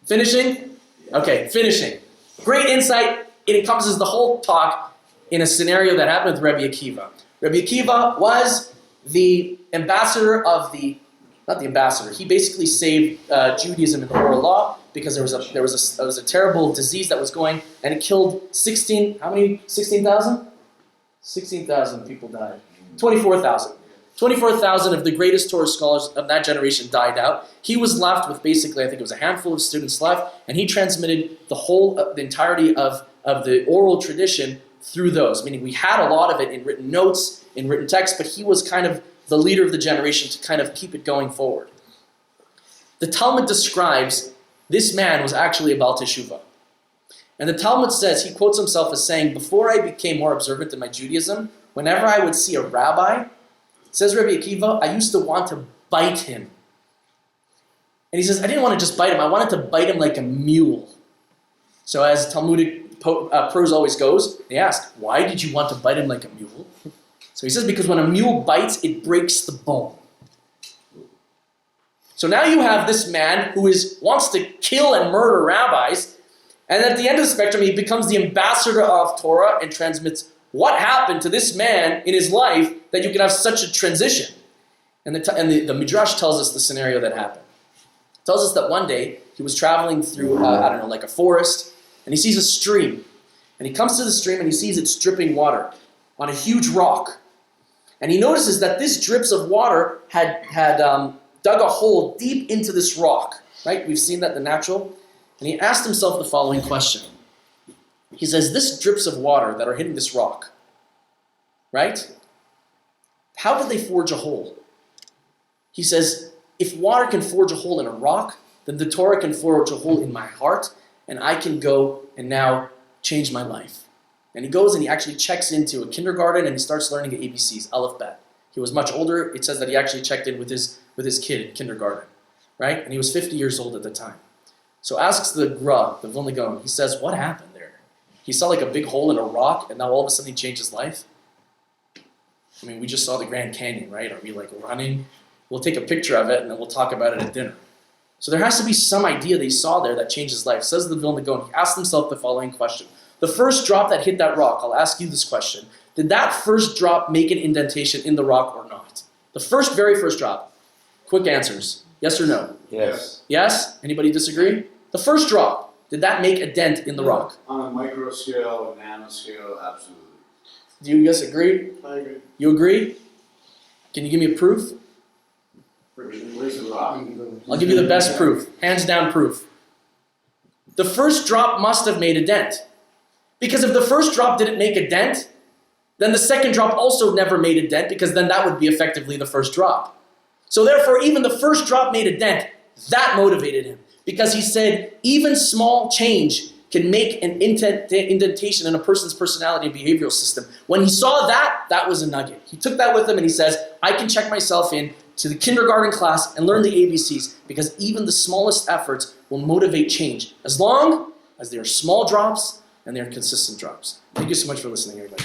Finishing? Okay, finishing. Great insight. It encompasses the whole talk in a scenario that happened with Rabbi Akiva. Rabbi Akiva was the ambassador of not the ambassador. He basically saved Judaism in the oral law because there was a terrible disease that was going, and it killed 16,000? 16,000 people died. 24,000. 24,000 of the greatest Torah scholars of that generation died out. He was left with basically, I think it was a handful of students left, and he transmitted the entirety of the oral tradition through those. Meaning we had a lot of it in written notes, in written text, but he was kind of the leader of the generation to kind of keep it going forward. The Talmud describes this man was actually a Baal Teshuvah. And the Talmud says, he quotes himself as saying, before I became more observant in my Judaism, whenever I would see a rabbi, says Rabbi Akiva, I used to want to bite him. And he says, I didn't want to just bite him, I wanted to bite him like a mule. So as Talmudic prose always goes, they ask, why did you want to bite him like a mule? So he says, because when a mule bites, it breaks the bone. So now you have this man who wants to kill and murder rabbis, and at the end of the spectrum, he becomes the ambassador of Torah and transmits what happened to this man in his life that you can have such a transition. And the Midrash tells us the scenario that happened. It tells us that one day he was traveling through, like a forest, and he sees a stream. And he comes to the stream and he sees it's dripping water on a huge rock. And he notices that these drips of water had dug a hole deep into this rock. Right? We've seen that in the natural. And he asked himself the following question. He says, this drips of water that are hitting this rock, right? How did they forge a hole? He says, if water can forge a hole in a rock, then the Torah can forge a hole in my heart, and I can go and now change my life. And he goes and he actually checks into a kindergarten and he starts learning the ABCs, Aleph Bet. He was much older. It says that he actually checked in with his kid in kindergarten, right? And he was 50 years old at the time. So asks the Gra, the Vilna Gaon, he says, what happened there? He saw like a big hole in a rock, and now all of a sudden he changed his life? I mean, we just saw the Grand Canyon, right? Are we like running? We'll take a picture of it, and then we'll talk about it at dinner. So there has to be some idea that he saw there that changed his life. Says the Vilna Gaon, he asked himself the following question. The first drop that hit that rock, I'll ask you this question. Did that first drop make an indentation in the rock or not? The very first drop. Quick answers. Yes or no? Yes. Yes? Anybody disagree? The first drop. Did that make a dent in the rock? On a micro scale, nano scale, absolutely. Do you guys agree? I agree. You agree? Can you give me a proof? Where's the rock? I'll give you the best proof. Hands down proof. The first drop must have made a dent. Because if the first drop didn't make a dent, then the second drop also never made a dent, because then that would be effectively the first drop. So therefore, even the first drop made a dent. That motivated him. Because he said, even small change can make an indentation in a person's personality and behavioral system. When he saw that, that was a nugget. He took that with him and he says, I can check myself in to the kindergarten class and learn the ABCs, because even the smallest efforts will motivate change, as long as they are small drops and they are consistent drops. Thank you so much for listening, everybody.